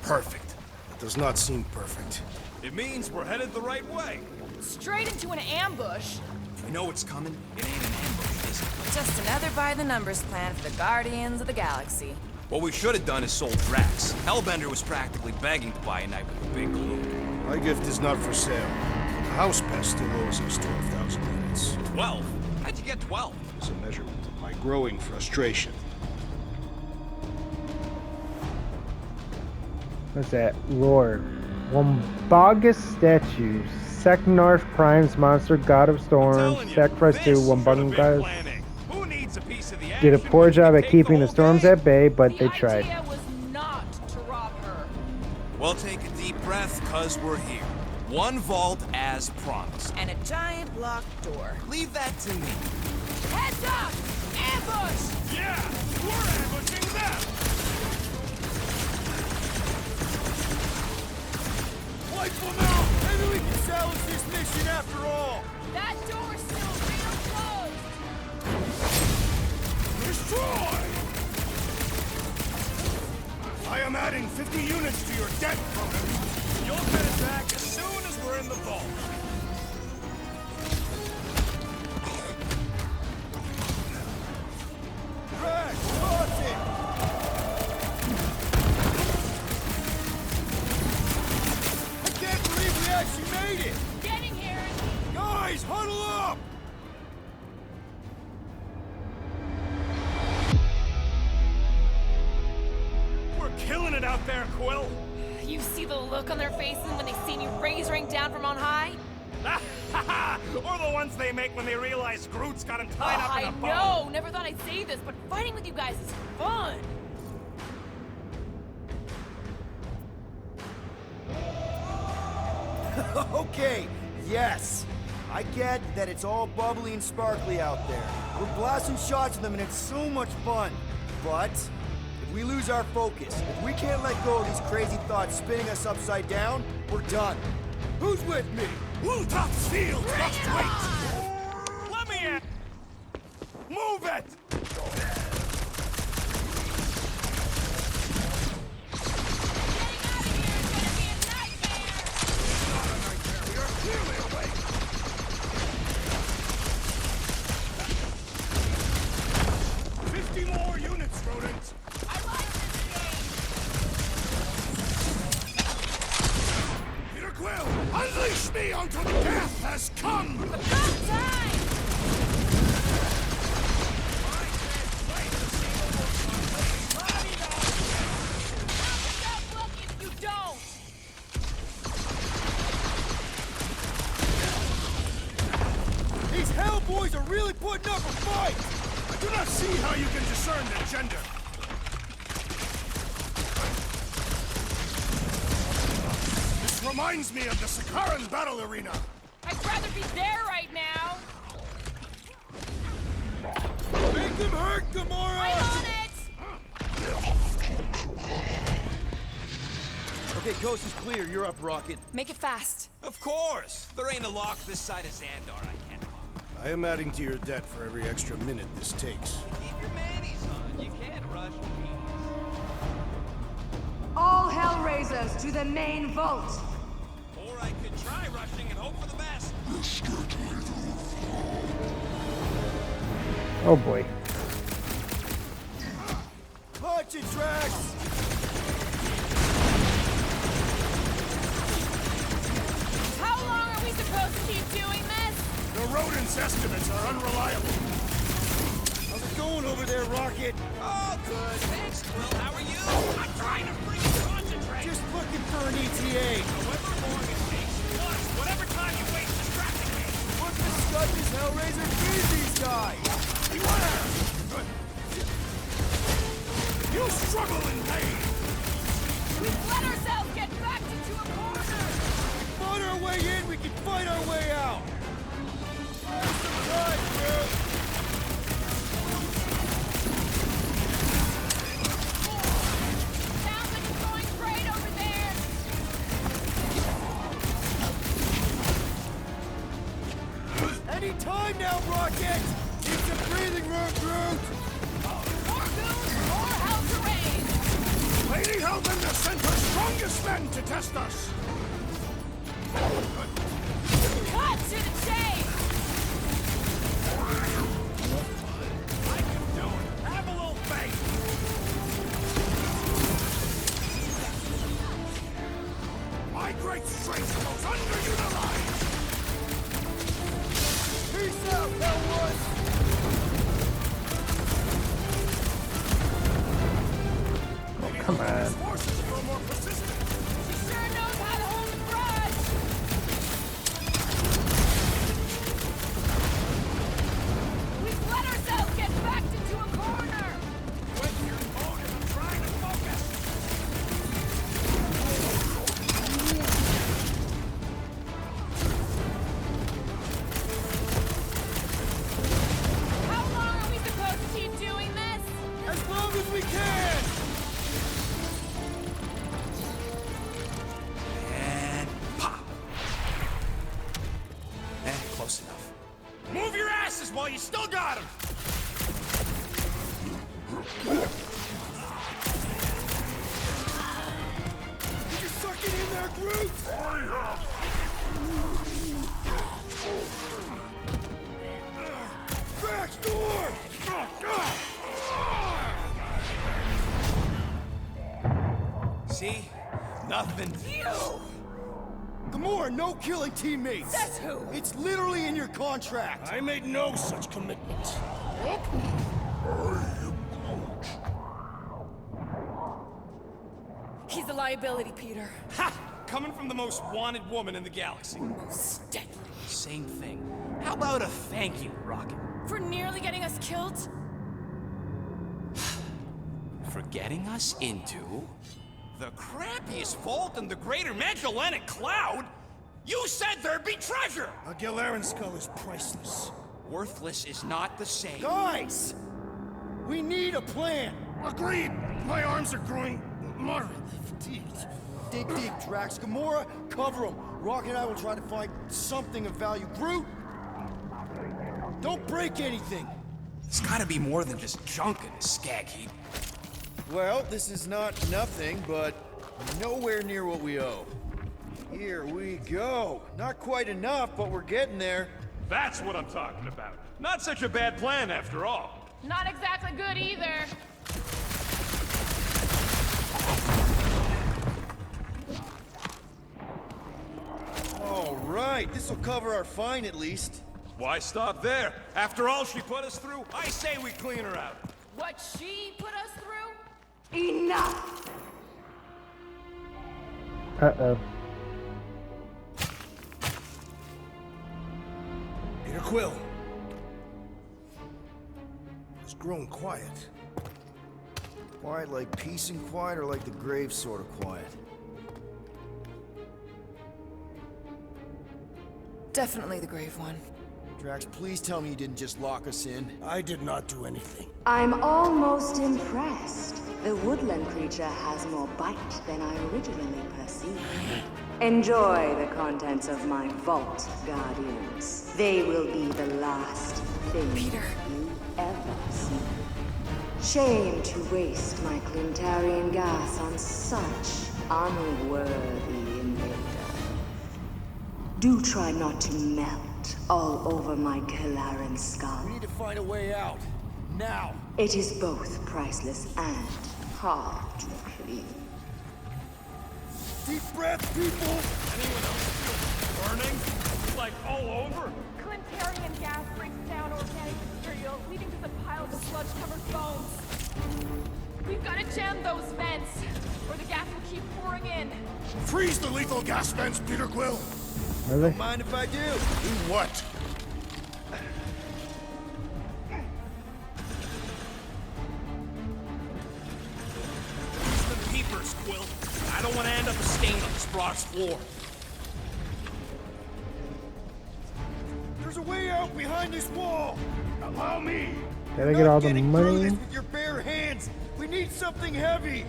Perfect. It does not seem perfect. It means we're headed the right way. Straight into an ambush. We know what's coming. It ain't an ambush, is it? Just another by-the-numbers plan for the Guardians of the Galaxy. What we should have done is sold Drax. Hellbender was practically begging to buy a night with a big clue. My gift is not for sale. The house pest still owes us 12,000 units. 12? How'd you get 12? It's a measurement of my growing frustration. What's that? Lord. Wombagus statues. Seknarf Prime's monster, god of storms. Sacrifice to Wombagus. Who needs a piece of the Did a action poor when job you at take keeping the the whole storms game? at bay, but they The tried. idea was not to rob her. Well, take a deep breath, cause we're here. One vault as promised. And a giant locked door. Leave that to me. Heads up! Ambush! Yeah, we're ambushing them! Wipe them out! Maybe we can salvage this mission after all! That door's still real closed! Destroy! I am adding 50 units to your debt, Cronin. You'll get it back as soon as we're in the vault. Drag, toss it! I can't believe we actually made it! Getting here! Guys, huddle up! We're killing it out there, Quill! You see the look on their faces when they see me razoring down from on high? Or the ones they make when they realize Groot's got him tied up in a bow. I know! Never thought I'd say this, but fighting with you guys is fun! Okay, yes. I get that it's all bubbly and sparkly out there. We're blasting shots at them and it's so much fun. But if we lose our focus, if we can't let go of these crazy thoughts spinning us upside down, we're done. Who's with me? Wultop's field must wait! Let me in! Move it! Clearly awake! 50 more units, rodents! I like this game! Peter Quill, unleash me until the death has come! About time! Stop looking if you don't! These Hellboys are really putting up a fight! I do not see how you can discern their gender. This reminds me of the Sakaran battle arena. I'd rather be there right now! Make them hurt, I'm Gamora! on it! Okay, coast is clear. You're up, Rocket. Make it fast. Of course. There ain't a lock this side of Xandar I can't lock. I am adding to your debt for every extra minute this takes. Keep your manis on. You can't rush me. All Hellraisers to the main vault! Or I could try rushing and hope for the best. Oh boy. Punch it, Drax! How long are we supposed to keep doing this? The rodents' estimates are unreliable. How's it going over there, Rocket? Oh, good. Thanks, Quill. How are you? I'm trying to freaking concentrate. Just looking for an ETA. However long it takes. Plus, whatever time you waste distracting me. What the scud does Hellraiser feed these guys? Beware! Good. You struggle in pain. We've let ourselves get backed into a corner! Fight our way in, we can fight our way out! There's some time, Groot! Sounds like it's going great over there! Any time now, Rocket! Keep some breathing room, Groot! More goons, more hell to raise! Lady Hellbender sent her strongest again to test us! Cut to the chase! I can do it! Have a little faith! My great strength goes underutilized! Peace out, Hellwood! Come on. His forces are a little more persistent! She sure knows how to hold a grudge! We've let ourselves get backed into a corner! With your motive, I'm trying to focus! How long are we supposed to keep doing this? As long as we can! And pop! Close enough. Move your asses while you still got him! Did you suck it in there, Groot? Back door! See? Nothing. You! Gamora, no killing teammates! Says who? It's literally in your contract! I made no such commitment. He's a liability, Peter. Ha! Coming from the most wanted woman in the galaxy. Most deadly. Same thing. How about a thank you, Rocket? For nearly getting us killed? For getting us into the crappiest vault in the greater Magellanic Cloud? You said there'd be treasure! A Gilarian skull is priceless. Worthless is not the same. Guys! We need a plan! Agreed! My arms are growing moderately fatigued. Dig deep, Drax. Gamora, cover him. Rocket and I will try to find something of value. Groot! Don't break anything! It's gotta be more than just junk in this skag heap. Well, this is not nothing, but nowhere near what we owe. Here we go. Not quite enough, but we're getting there. That's what I'm talking about. Not such a bad plan after all. Not exactly good either. All right, this will cover our fine at least. Why stop there? After all she put us through, I say we clean her out. What she put us through? Enough! Uh-oh. Peter Quill. It's grown quiet. Quiet like peace and quiet, or like the grave sort of quiet? Definitely the grave one. Drax, please tell me you didn't just lock us in. I did not do anything. I'm almost impressed. The woodland creature has more bite than I originally perceived. Enjoy the contents of my vault, Guardians. They will be the last thing Peter. you ever see. Shame to waste my Clintarian gas on such unworthy invader. Do try not to melt all over my Galaran skull. We need to find a way out. Now! It is both priceless and hard to clean. Deep breath, people! Anyone else feel burning? Like all over? Clintarian gas breaks down organic material, leading to the piles of sludge-covered bones. We've got to jam those vents, or the gas will keep pouring in. Freeze the lethal gas vents, Peter Quill! Really? Mind if I do? Do what? Use the peepers, Quill. I don't want to end up a stain on this brass floor. There's a way out behind this wall! Allow me! Gotta You're get not all the getting through money. this with your bare hands! We need something heavy!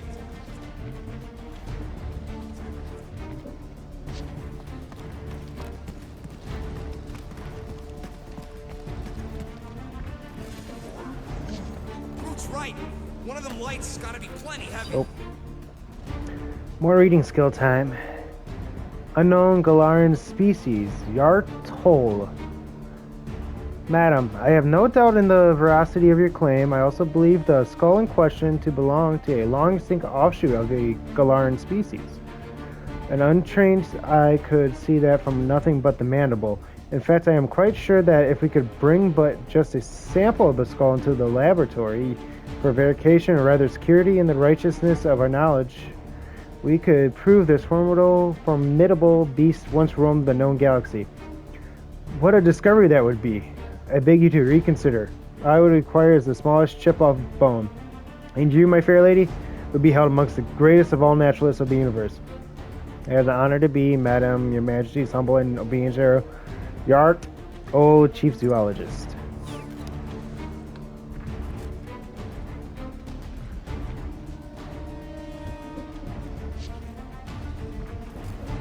Groot's right. One of them lights has got to be plenty heavy. Oh. More reading skill time. Unknown Galaran species. Yartol. Madam, I have no doubt in the veracity of your claim. I also believe the skull in question to belong to a long-extinct offshoot of the Galaran species. An untrained eye could see that from nothing but the mandible. In fact, I am quite sure that if we could bring but just a sample of the skull into the laboratory for verification, or rather security in the righteousness of our knowledge, we could prove this formidable beast once roamed the known galaxy. What a discovery that would be. I beg you to reconsider. All I would require is the smallest chip of bone. And you, my fair lady, would be held amongst the greatest of all naturalists of the universe. I have the honor to be, Madam, Your Majesty's humble and obedient servant, Yart, old Chief Zoologist.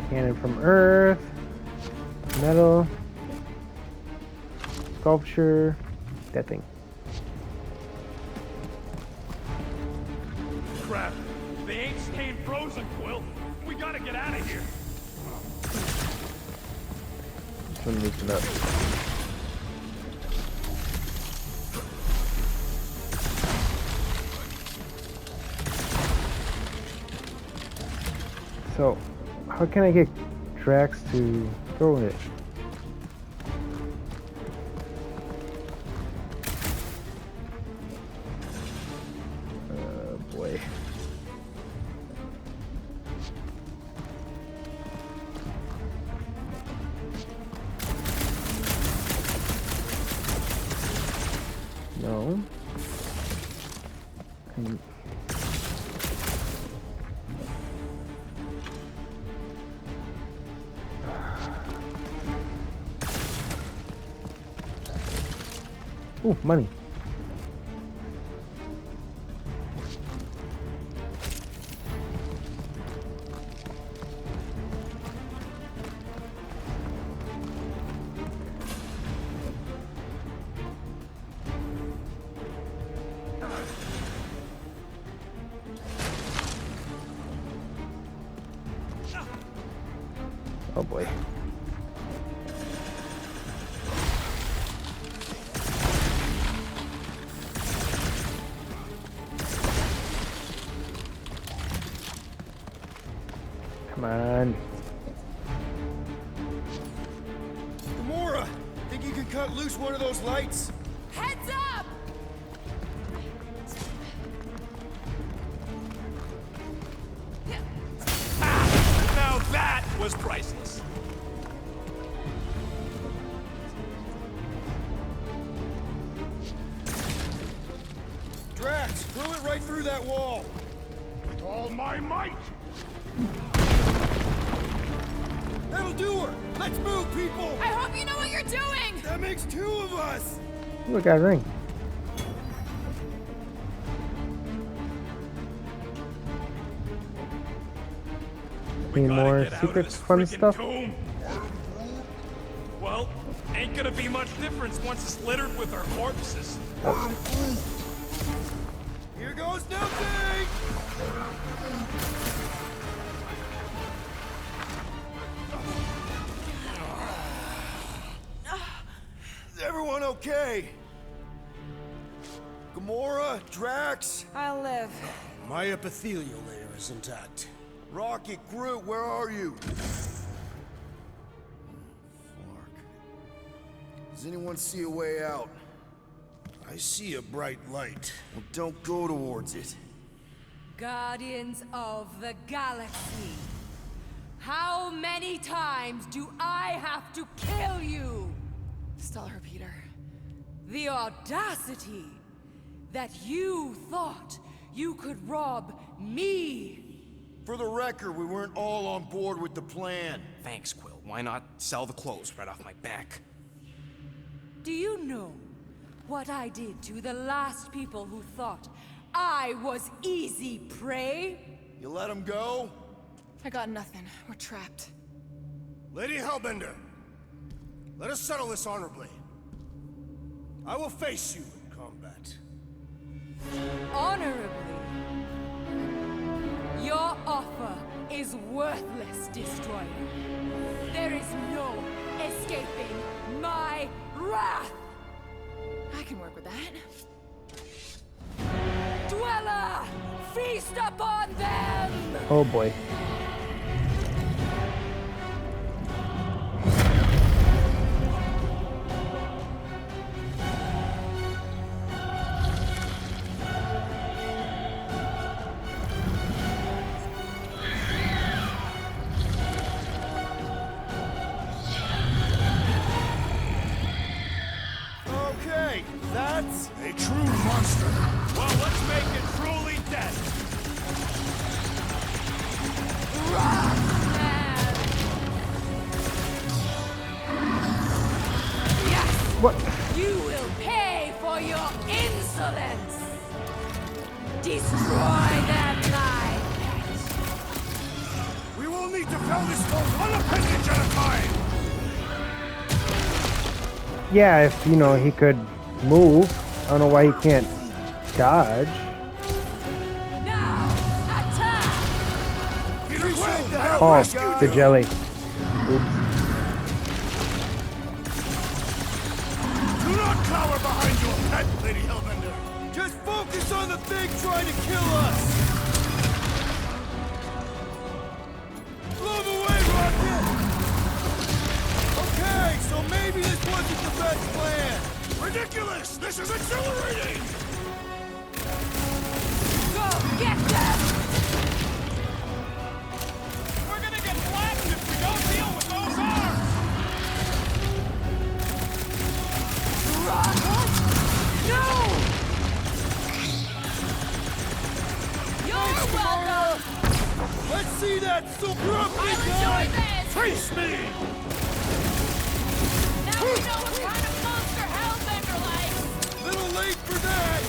Cannon from Earth, metal, sculpture, that thing. Crap. They ain't staying frozen, Quill. We gotta get out of here. This one loosen up. So, how can I get Drax to throw it? Boy. No. Ooh, money. Oh boy. Come on. Gamora, think you can cut loose one of those lights? Heads up! Now that was priceless. Drax, throw it right through that wall. With all my might. That'll do her. Let's move, people. I hope you know what you're doing! That makes two of us. Ooh, I got a ring. Need more secret fun stuff? Tomb. Well, ain't gonna be much difference once it's littered with our corpses. Here goes nothing. Is everyone okay? Gamora, Drax, I'll live. My epithelial layer is intact. Rocket, Groot, where are you? Does anyone see a way out? I see a bright light. Well, don't go towards it. Guardians of the Galaxy. How many times do I have to kill you? Stall her, Peter. The audacity that you thought you could rob me. For the record, we weren't all on board with the plan. Thanks, Quill. Why not sell the clothes right off my back? Do you know what I did to the last people who thought I was easy prey? You let him go? I got nothing. We're trapped. Lady Hellbender, let us settle this honorably. I will face you in combat. Honorably. Your offer is worthless, Destroyer. There is no escaping my wrath! I can work with that. Dweller! Feast upon them! Oh boy. Okay, that's A true monster. Well, let's make it truly dead. Yes! What? You will pay for your insolence! Destroy them, my pet! We will need to fell this foe one appendage at a time. Yeah, if you know he could move. I don't know why he can't dodge. Now, attack! Peter Quill, the hell Oh, rescued the you. jelly. Do not cower behind your pet, Lady Hellbender. Just focus on the thing trying to kill us! Blow him away, Rocket! Okay, so maybe this wasn't the best plan. Ridiculous! This is exhilarating! Go get them! We're gonna get flattened if we don't deal with those arms! Rocket! No! You're welcome! Let's see that super I'll enjoy this! Face me! Now we know what kind of monster Hellbender likes! Little late for that!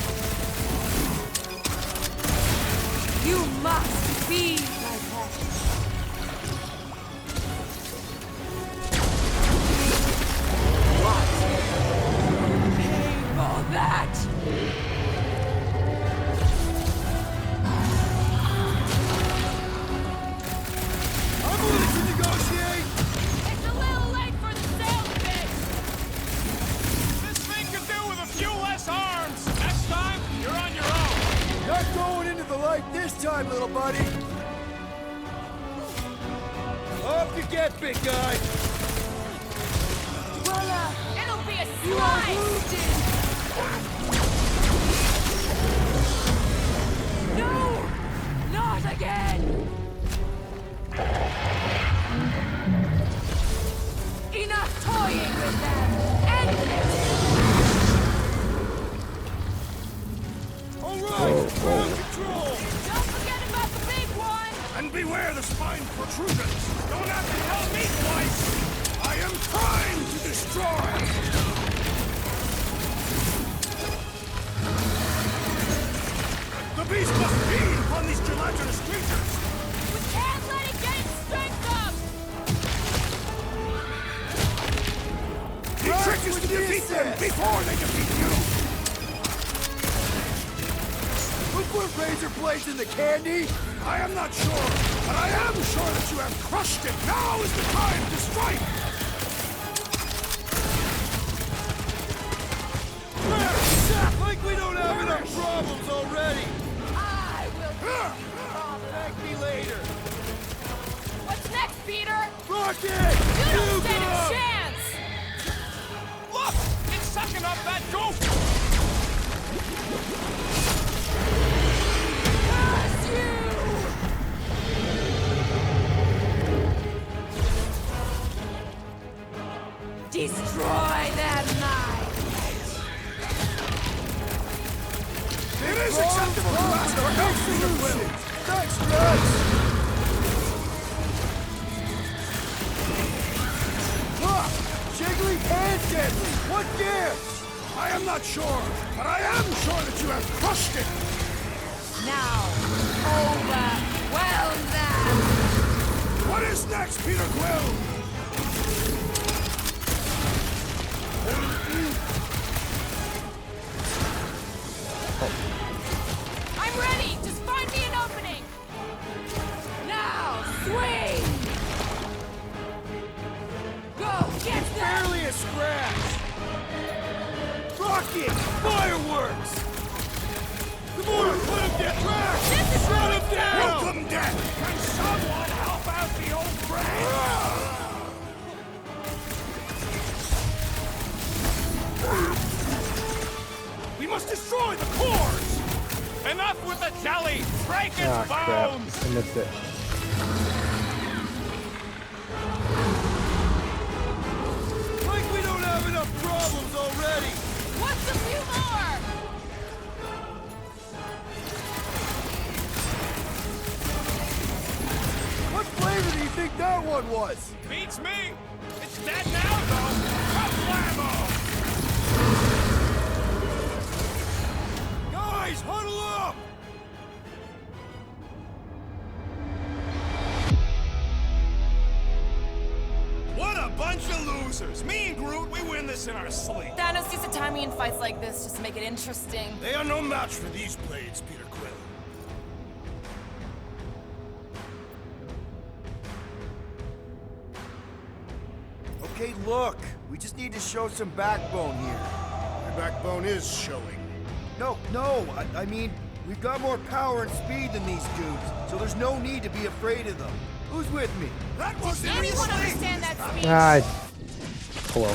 You must be my pet! What? Pay for that! I'm willing to negotiate! It's a little late for the sales pitch! This thing could do with a few less arms! Next time, you're on your own! Not going into the light this time, little buddy! Up you get, big guy! Well, it'll be a slice! No! Not again! Enough toying with them! End it! All right, ground control! Don't forget about the big one! And beware the spine protrusions! Don't have to tell me twice! I am trying to destroy! The beast must feed upon these gelatinous creatures! We can't let it get its strength up! The trick is to defeat them before they defeat you! Who put razor blades in the candy? I am not sure, but I am sure that you have crushed it! Now is the time to strike! Like we don't have enough problems already! I will Thank me later! What's next, Peter? Rocket! You don't You stand a go! chance! Look! It's sucking up that goof! Curse you! Destroy them, my pet! It is acceptable to ask for help, Peter Quill! Thanks, Rex! Look! Jiggly and deadly! What gives? I am not sure, but I am sure that you have crushed it! Now, overwhelm them! What is next, Peter Quill? I'm ready! Just find me an opening! Now, swing! Rocket! Fireworks! Gamora, put him down! Crash! This is Shut really him down! sad. Put him down! Can someone help out the old friend? We must destroy the cores! Enough with the jelly! Break its Ah, crap. bones! I missed it. Like we don't have enough problems already! What's a few more? What flavor do you think that one was? Beats me! It's dead now, though! Kablammo! Guys, huddle up! What a bunch of losers! Me and Groot, we win this in our sleep. Thanos used to tie me in fights like this just to make it interesting. They are no match for these blades, Peter Quill. Okay, look. We just need to show some backbone here. Your backbone is showing. No, I mean, we've got more power and speed than these dudes, so there's no need to be afraid of them. Who's with me? That wasn't Anyone any understand that speech? Ah, hello.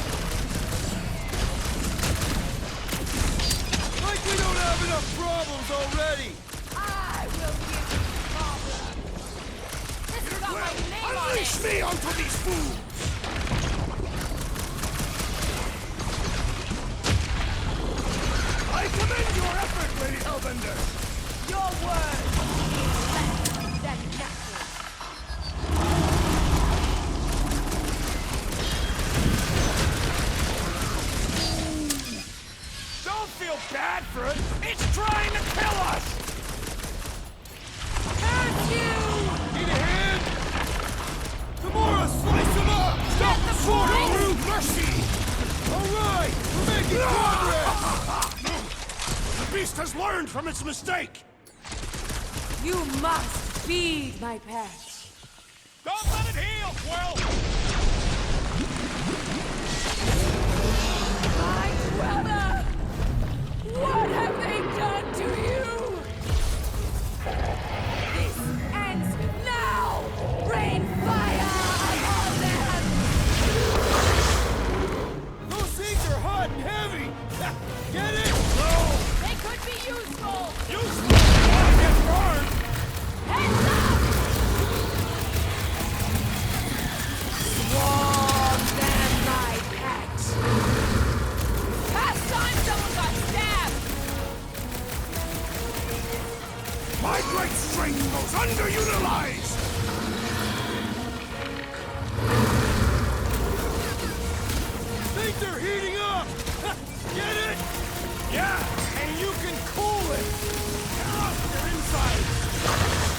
Like we don't have enough problems already! I will give you problems. This has got my name on Unleash it. me onto these fools! I commend your effort, Lady Hellbender! Your word. Less than nothing. Don't feel bad for it. It's trying to kill us. Curse you! Need a hand? Gamora, slice him up! Stop the sword point! through mercy! Alright, we're making progress! The beast has learned from its mistake! You must feed my pet. Don't let it heal, Quill! My brother! What have they done to you? This ends now! Rain fire upon them! Those things are hot and heavy! Get it? No! They could be useful! Useless! Wanna get burned! Heads up! Warm them, my pet! Past time someone got stabbed! My great strength goes underutilized! Things are heating up! Get it? Yeah, and you can cool it! Get off your inside!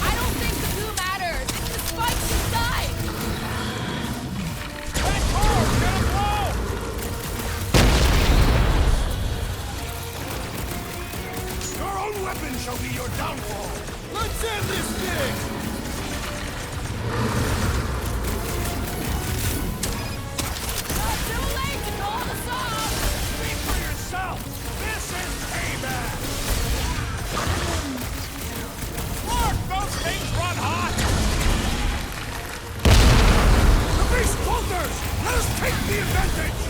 I don't think the glue matters. It's the spikes inside. That core, get him low! Your own weapon shall be your downfall! Let's end this thing! Not too late to call us off. Speak for yourself! This is payback! Mark, those things run hot! The beast falters! Let us take the advantage!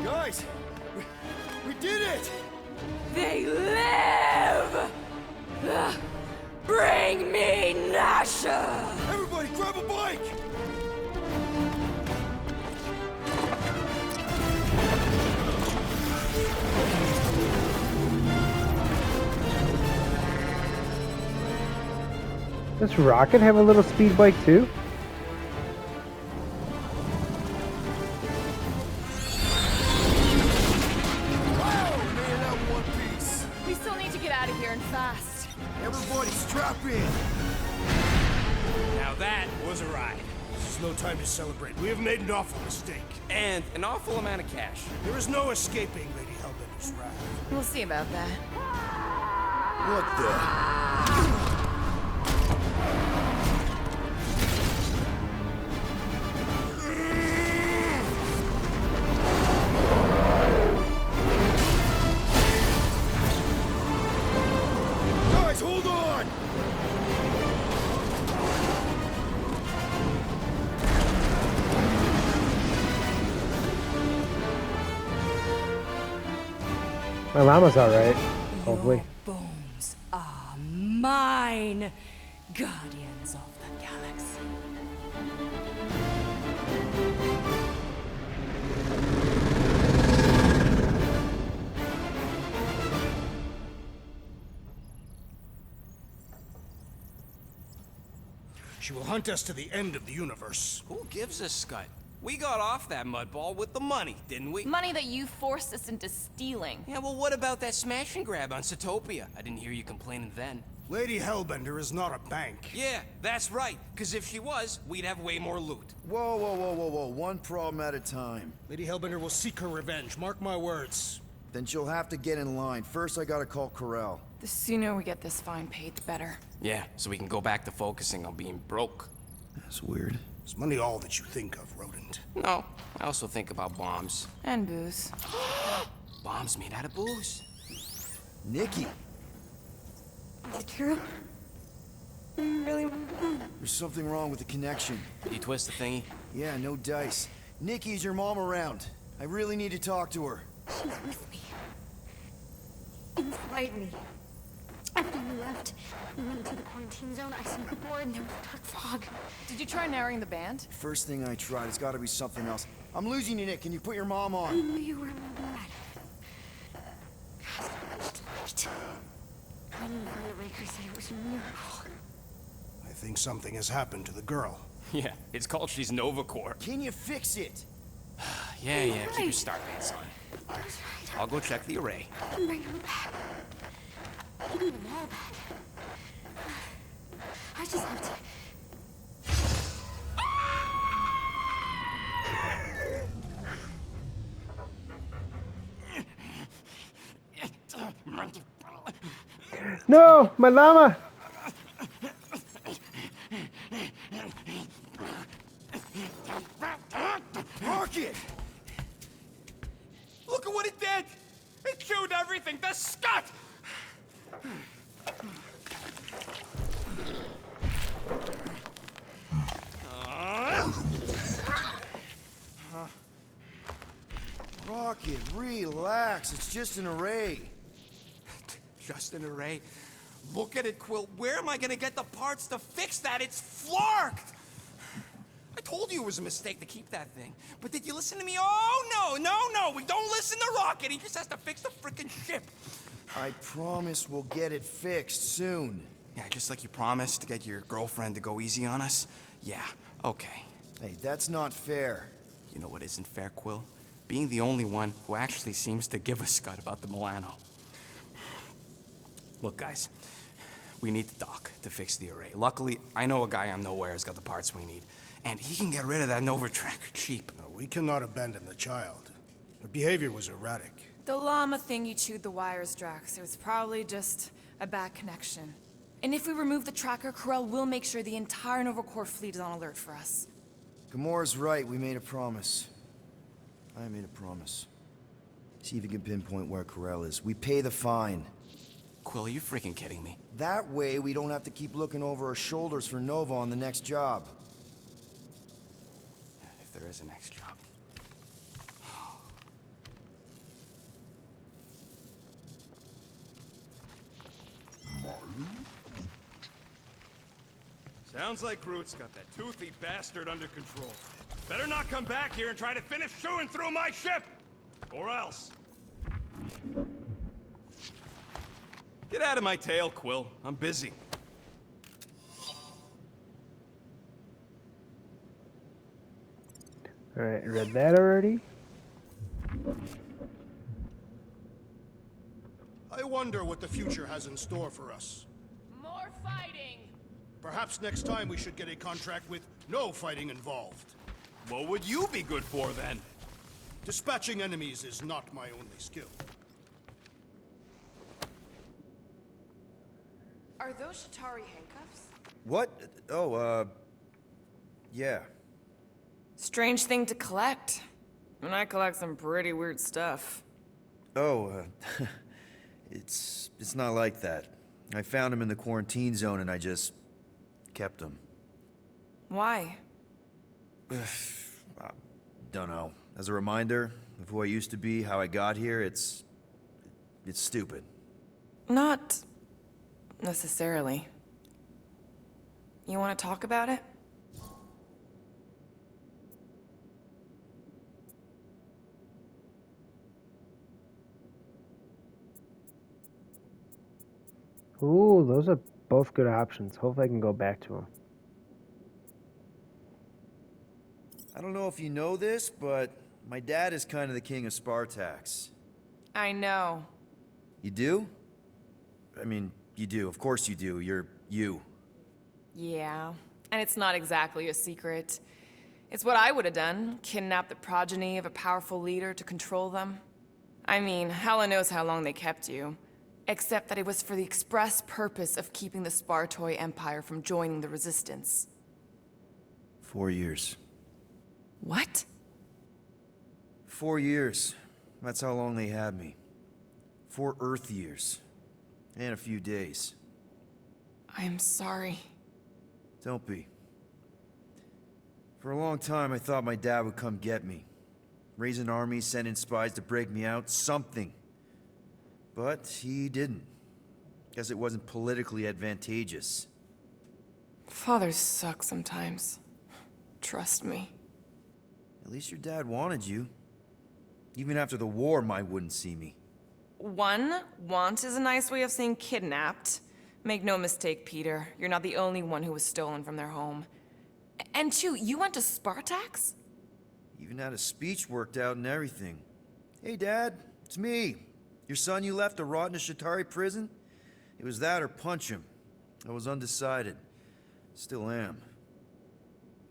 Guys, we did it! They live. Bring me Nasha. Everybody grab a bike! Does Rocket have a little speed bike too? Wow, we made it out in one piece! We still need to get out of here and fast. Everybody strap in. Now that was a ride. is no time to celebrate. We have made an awful mistake. And an awful amount of cash. There is no escaping Lady Hellbender's wrath. We'll see about that. What the? Guys, hold on! My llama's alright. Hopefully. Your bones are mine, guardians of the galaxy. She will hunt us to the end of the universe. Who gives a scut? We got off that mudball with the money, didn't we? Money that you forced us into stealing. Yeah, well, what about that smash and grab on Satopia? I didn't hear you complaining then. Lady Hellbender is not a bank. Yeah, that's right. Because if she was, we'd have way more loot. Whoa, whoa, whoa, whoa, whoa. One problem at a time. Lady Hellbender will seek her revenge. Mark my words. Then she'll have to get in line. First, I gotta call Corel. The sooner we get this fine paid, the better. Yeah, so we can go back to focusing on being broke. That's weird. Is money all that you think of, rodent? No, I also think about bombs. And booze. Bombs made out of booze. Nikki, Is it true? Really? there's something wrong with the connection. Did you twist the thingy? Yeah, no dice. Nikki, is your mom around? I really need to talk to her. She's with me. Inside me. After you left, we went into the quarantine zone. I sent the board and there was dark fog. Did you try narrowing the band? First thing I tried, it's gotta be something else. I'm losing you, Nick. Can you put your mom I on? knew you were bad. So much light. Finding the Raker said it was a miracle. I think something has happened to the girl. Yeah, it's called She's Novacore. Can you fix it? Yeah, keep your start pants on. That was right. I'll go check the array. I can bring her back. I need them all back. I just have to. No! My llama! Rocket! Look at what it did! It chewed everything! The scut! Rocket, relax. It's just an array. Just an array. Look at it, Quill. Where am I gonna get the parts to fix that? It's flarked! I told you it was a mistake to keep that thing. But did you listen to me? Oh, no! We don't listen to Rocket. He just has to fix the frickin' ship. I promise we'll get it fixed soon. Yeah, just like you promised to get your girlfriend to go easy on us? Yeah, okay. Hey, that's not fair. You know what isn't fair, Quill? Being the only one who actually seems to give a scut about the Milano. Look, guys, we need the dock to fix the array. Luckily, I know a guy on Nowhere has got the parts we need. And he can get rid of that Nova Tracker cheap. No, we cannot abandon the child. Her behavior was erratic. The llama thing you chewed the wires, Drax. It was probably just a bad connection. And if we remove the tracker, Corel will make sure the entire Nova Corps fleet is on alert for us. Gamora's right. We made a promise. I made a promise. See if you can pinpoint where Corel is. We pay the fine. Quill, are you freaking kidding me? That way, we don't have to keep looking over our shoulders for Nova on the next job. If there is a next job. Sounds like Groot's got that toothy bastard under control. Better not come back here and try to finish chewing through my ship! Or else. Get out of my tail, Quill. I'm busy. Alright, read that already? I wonder what the future has in store for us. More fighting! Perhaps next time we should get a contract with no fighting involved. What would you be good for, then? Dispatching enemies is not my only skill. Are those Shatari handcuffs? What? Oh, yeah. Strange thing to collect. And I collect some pretty weird stuff. Oh, it's not like that. I found him in the quarantine zone and I just kept him. Why? Don't know. As a reminder of who I used to be, how I got here, it's stupid. Not necessarily. You want to talk about it? Ooh, those are both good options. Hopefully I can go back to them. I don't know if you know this, but my dad is kind of the king of Spartax. I know. You do? I mean, you do. Of course you do. You're you. Yeah. And it's not exactly a secret. It's what I would have done. Kidnap the progeny of a powerful leader to control them. I mean, Hela knows how long they kept you. Except that it was for the express purpose of keeping the Spartoi Empire from joining the Resistance. 4 years. What? 4 years. That's how long they had me. 4 Earth years. And a few days. I'm sorry. Don't be. For a long time, I thought my dad would come get me. Raise an army, send in spies to break me out, something. But he didn't. Guess it wasn't politically advantageous. Fathers suck sometimes. Trust me. At least your dad wanted you. Even after the war, mine wouldn't see me. Want is a nice way of saying kidnapped. Make no mistake, Peter. You're not the only one who was stolen from their home. And two, you went to Spartax? Even had a speech worked out and everything. Hey, Dad, it's me. Your son you left to rot in a Shatari prison? It was that or punch him. I was undecided. Still am.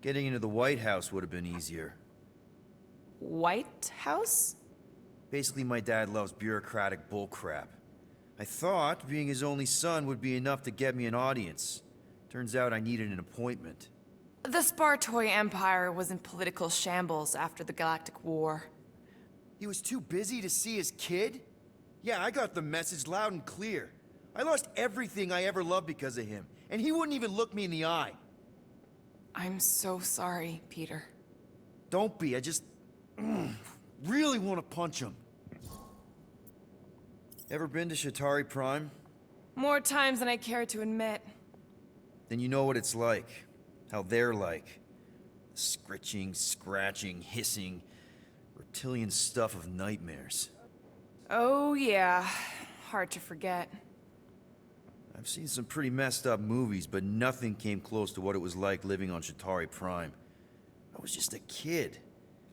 Getting into the White House would have been easier. White House? Basically, my dad loves bureaucratic bullcrap. I thought being his only son would be enough to get me an audience. Turns out I needed an appointment. The Spartoi Empire was in political shambles after the Galactic War. He was too busy to see his kid? Yeah, I got the message loud and clear. I lost everything I ever loved because of him, and he wouldn't even look me in the eye. I'm so sorry, Peter. Don't be, I just really want to punch him. Ever been to Shatari Prime? More times than I care to admit. Then you know what it's like. How they're like. Scritching, scratching, hissing, reptilian stuff of nightmares. Oh yeah, hard to forget. I've seen some pretty messed up movies, but nothing came close to what it was like living on Shatari Prime. I was just a kid.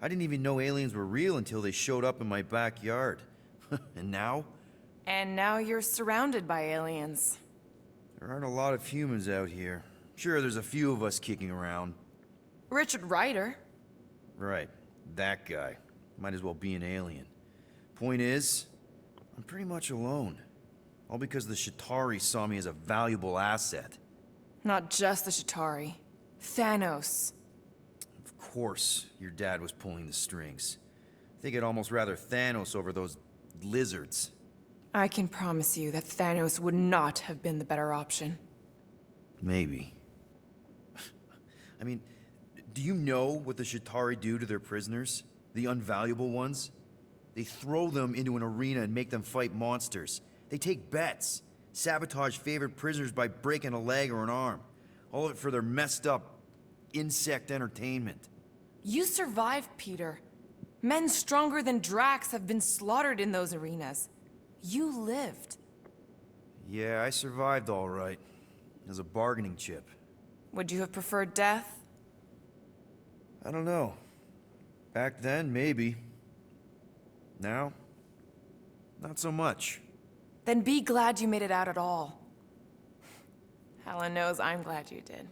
I didn't even know aliens were real until they showed up in my backyard. And now? And now you're surrounded by aliens. There aren't a lot of humans out here. Sure, there's a few of us kicking around. Richard Ryder. Right, that guy. Might as well be an alien. Point is, I'm pretty much alone. All because the Shatari saw me as a valuable asset. Not just the Shatari. Thanos. Of course, your dad was pulling the strings. I think I'd almost rather Thanos over those lizards. I can promise you that Thanos would not have been the better option. Maybe. I mean, do you know what the Shatari do to their prisoners? The unvaluable ones? They throw them into an arena and make them fight monsters. They take bets, sabotage favorite prisoners by breaking a leg or an arm. All of it for their messed up insect entertainment. You survived, Peter. Men stronger than Drax have been slaughtered in those arenas. You lived. Yeah, I survived all right. As a bargaining chip. Would you have preferred death? I don't know. Back then, maybe. Now, not so much. Then be glad you made it out at all. Helen knows I'm glad you did.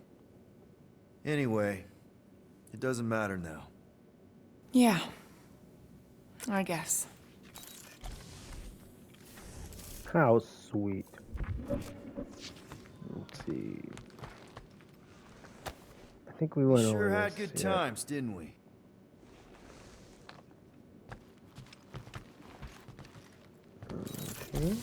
Anyway, it doesn't matter now. Yeah. I guess. How sweet. Let's see. I think we We went sure over had this, good yeah. times, didn't we? Okay.